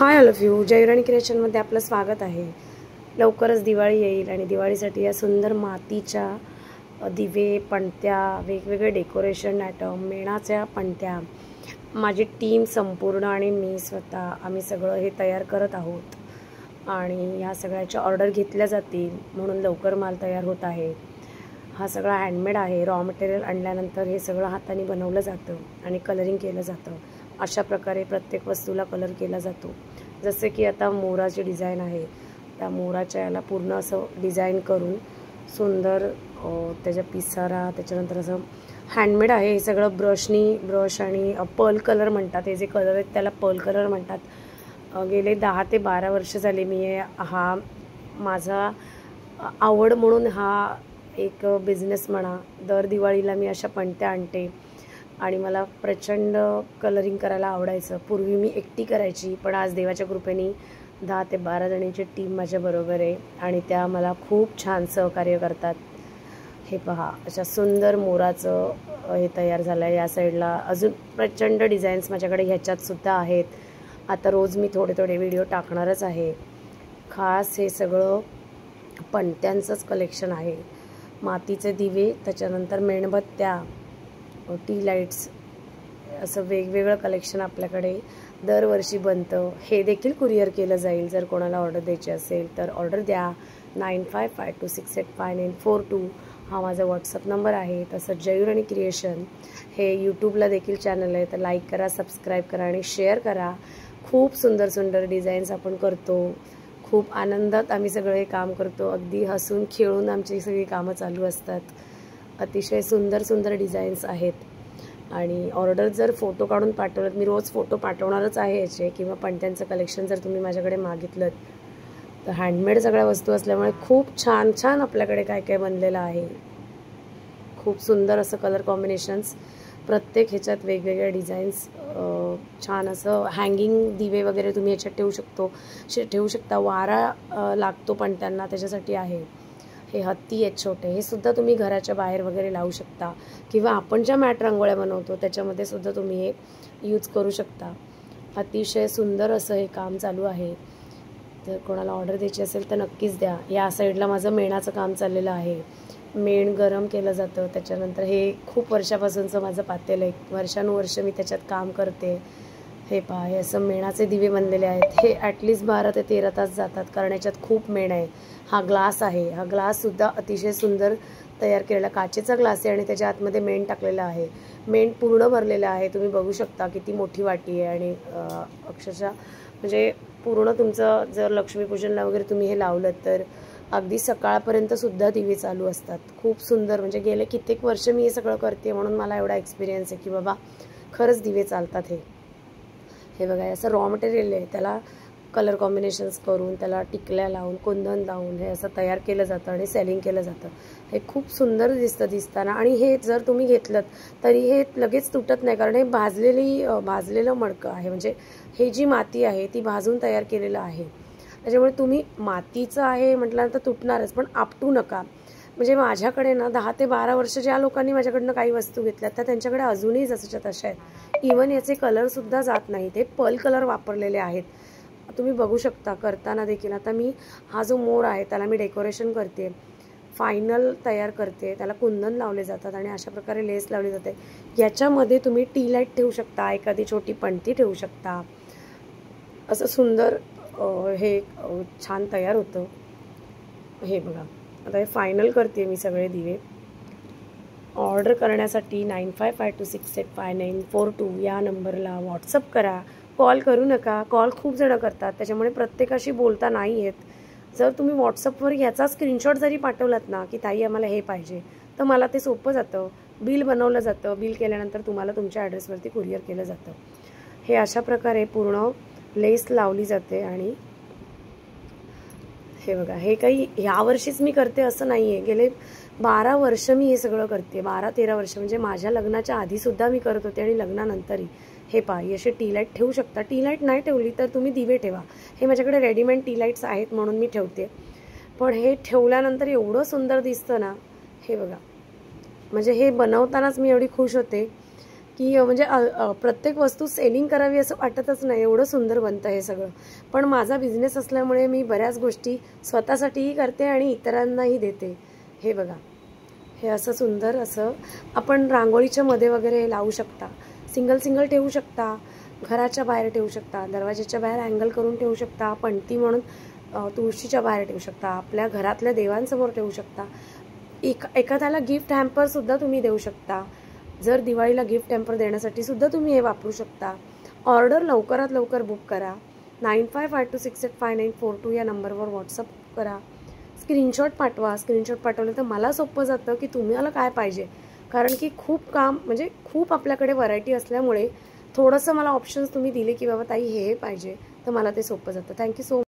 Hi all of you, जयराणी क्रिएशनमध्ये आपलं स्वागत आहे। लवकरच दिवाळी येईल आणि दिवाळीसाठी या सुंदर मातीच्या दिवे, पणत्या, वेगवेगळे डेकोरेशन आयटम, मेणाच्या पणत्या, माझी टीम संपूर्ण आणि मी स्वतः आम्ही सगळं हे तयार करत आहोत आणि ह्या सगळ्याच्या ऑर्डर घेतल्या जातील म्हणून लवकर माल तयार होत आहे। हा सगळा हँडमेड आहे। रॉ मटेरियल आणल्यानंतर हे सगळं हाताने बनवलं जातं आणि कलरिंग केलं जातं। अशा प्रकारे प्रत्येक वस्तूला कलर केला जातो। जसे की आता मोराची डिझाइन आहे, त्या मोराच्या याला पूर्ण असं डिझाइन करून सुंदर त्याच्या पिसारा, त्याच्यानंतर असं हँडमेड आहे। हे सगळं ब्रश आणि पर्ल कलर म्हणतात, हे जे कलर आहेत त्याला पर्ल कलर म्हणतात। गेले 10 ते 12 वर्ष झाले मी हा माझा आवड म्हणून हा एक बिझनेस म्हणा। दर दिवाळीला मी अशा पणत्या आणते आणि मला प्रचंड कलरिंग करायला आवडायचं। पूर्वी मी एकटी करायची, पण आज देवाच्या कृपेने 10 ते 12 जणींची टीम माझ्याबरोबर आहे आणि त्या मला खूप छान सहकार्य करतात। हे पहा, अशा सुंदर मोराचं हे तयार झालं आहे। या साईडला अजून प्रचंड डिझाईन्स माझ्याकडे ह्याच्यात सुद्धा आहेत। आता रोज मी थोडे थोडे व्हिडिओ टाकणारच आहे। खास हे सगळं पणत्यांचंच कलेक्शन आहे। मातीचे दिवे, त्याच्यानंतर मेणबत्त्या, टी लाईट्स, असं वेगवेगळं कलेक्शन आपल्याकडे दरवर्षी बनतं। हे देखील कुरिअर केलं जाईल। जर कोणाला ऑर्डर द्यायची असेल तर ऑर्डर द्या। 9552685942 हा माझा व्हॉट्सअप नंबर आहे। तसंच जयराणी क्रिएशन हे यूट्यूबला देखील चॅनल आहे, तर लाईक करा, सबस्क्राईब करा आणि शेअर करा। खूप सुंदर सुंदर डिझाईन्स आपण करतो। खूप आनंदात आम्ही सगळे हे काम करतो। अगदी हसून खेळून आमची सगळी कामं चालू असतात। अतिशय सुंदर सुंदर डिझाईन्स आहेत आणि ऑर्डर जर फोटो काढून पाठवलं, मी रोज फोटो पाठवणारच आहे याचे, किंवा पणत्यांचं कलेक्शन जर तुम्ही माझ्याकडे मागितलं तर हँडमेड सगळ्या वस्तू असल्यामुळे खूप छान छान आपल्याकडे काय काय बनलेलं आहे। खूप सुंदर असं कलर कॉम्बिनेशन्स, प्रत्येक ह्याच्यात वेगवेगळ्या डिझाईन्स, छान असं हँगिंग दिवे वगैरे तुम्ही याच्यात ठेवू शकता। वारा लागतो पण त्यांना, त्याच्यासाठी आहे। हे हत्ती आहेत छोटे, हे सुद्धा तुम्ही घराच्या बाहेर वगैरे लावू शकता, किंवा आपण ज्या मॅट रांगोळ्या बनवतो त्याच्यामध्ये सुद्धा तुम्ही हे यूज करू शकता। अतिशय सुंदर असं हे काम चालू आहे। जर कोणाला ऑर्डर द्यायची असेल तर नक्कीच द्या। या साईडला माझं मेणाचं काम चाललेलं आहे। मेण गरम केलं जातं, त्याच्यानंतर हे खूप वर्षापासूनचं माझं पातेलं आहे। वर्षानुवर्ष मी त्याच्यात काम करते। हे पहा, हे असं मेणाचे दिवे बनलेले आहेत। हे ॲटलिस्ट 12 ते 13 तास जातात, कारण याच्यात खूप मेण आहे। हा ग्लास आहे, हा ग्लाससुद्धा अतिशय सुंदर तयार केलेला काचेचा ग्लास आहे आणि त्याच्या आतमध्ये मेण टाकलेला आहे। मेण पूर्ण भरलेलं आहे, तुम्ही बघू शकता किती मोठी वाटी आहे। आणि अक्षरशः म्हणजे पूर्ण तुमचं जर लक्ष्मीपूजनला वगैरे तुम्ही हे लावलं तर अगदी सकाळपर्यंत सुद्धा दिवे चालू असतात। खूप सुंदर, म्हणजे गेले कित्येक वर्ष मी हे सगळं करते म्हणून मला एवढा एक्सपिरियन्स आहे की बाबा खरंच दिवे चालतात। हे बघा, असं रॉ मटेरियल आहे, त्याला कलर कॉम्बिनेशन्स करून, त्याला टिकल्या लावून, कुंदन लावून हे असं तयार केलं जातं आणि सेलिंग केलं जातं। हे खूप सुंदर दिसताना, आणि हे जर तुम्ही घेतलं तरी हे लगेच तुटत नाही, कारण हे भाजलेलं मडकं आहे। म्हणजे हे जी माती आहे ती भाजून तयार केलेलं आहे, त्याच्यामुळे तुम्ही मातीचं आहे म्हटल्यानंतर तुटणारच, पण आपटू नका। म्हणजे माझ्याकडे ना 10 ते 12 वर्ष ज्या लोकांनी माझ्याकडनं काही वस्तू घेतल्या तर त्यांच्याकडे अजूनही जसंच्या तशा आहेत। इवन याचे कलरसुद्धा जात नाही, ते पर्ल कलर वापरलेले आहेत। तुम्ही बघू शकता करताना देखील। आता मी हा जो मोर आहे त्याला मी डेकोरेशन करते, फायनल तयार करते, त्याला कुंदन लावले जातात आणि अशा प्रकारे लेस लावली जाते। याच्यामध्ये तुम्ही टी लाईट ठेवू शकता, एखादी छोटी पणती ठेवू शकता। असं सुंदर हे छान तयार होतं। हे बघा, आता हे फायनल करते मी सगळे दिवे। ऑर्डर करण्यासाठी 9552685942 या नंबरला व्हॉट्सअप करा। कॉल करू नका, कॉल खूप जण करतात, त्याच्यामुळे प्रत्येकाशी बोलता नाही येत। जर तुम्ही व्हॉट्सअपवर याचा स्क्रीनशॉट जरी पाठवलात ना की ताई आम्हाला हे पाहिजे, तर मला ते सोपं जातं। बिल बनवलं जातं, बिल केल्यानंतर तुम्हाला तुमच्या ॲड्रेसवरती कुरिअर केलं जातं। हे अशा प्रकारे पूर्ण लेस लावली जाते। आणि हे बघा, हे काही यावर्षीच मी करते असं नाही आहे, गेले 12 वर्ष मी हे सगळं करते। 12-13 वर्ष, म्हणजे माझ्या लग्नाच्या आधीसुद्धा मी करत होते आणि लग्नानंतरही। हे पहा, असे टी लाईट ठेवू शकता। टी लाईट नाही ठेवली तर तुम्ही दिवे ठेवा। हे माझ्याकडे रेडीमेड टी लाईट्स आहेत म्हणून मी ठेवते, पण हे ठेवल्यानंतर एवढं सुंदर दिसतं ना। हे बघा, म्हणजे हे बनवतानाच मी एवढी खुश होते की म्हणजे प्रत्येक वस्तू सेलिंग करावी असं वाटतच नाही, एवढं सुंदर बनतं हे सगळं. पण माझा बिझनेस असल्यामुळे मी बऱ्याच गोष्टी स्वतःसाठीही करते आणि इतरांनाही देते. हे बघा, हे असं सुंदर असं आपण रांगोळीच्या मध्ये वगैरे लावू शकता, सिंगल सिंगल ठेवू शकता, घराच्या बाहेर ठेवू शकता, दरवाजाच्या बाहेर अँगल करून ठेवू शकता, पणती म्हणून तुळशीच्या बाहेर ठेवू शकता, आपल्या घरातल्या देवांसमोर ठेवू शकता. एखाद्याला गिफ्ट हॅम्परसुद्धा तुम्ही देऊ शकता. जर दिवाळीला गिफ्ट हॅम्पर देण्यासाठी सुद्धा तुम्ही हे वापरू शकता. ऑर्डर लवकरात लवकर बुक करा. 9552685942 या नंबरवर व्हॉट्सअप करा. स्क्रीनशॉट पाठवा. स्क्रीनशॉट पाठवलं तर मला सोपं जातं की तुम्हाला काय पाहिजे, कारण की खूप काम म्हणजे खूप आपल्याकडे व्हरायटी असल्यामुळे थोडंसं मला ऑप्शन्स तुम्ही दिले की बाबा ताई हे पाहिजे, तर मला ते सोपं जातं. Thank you so much.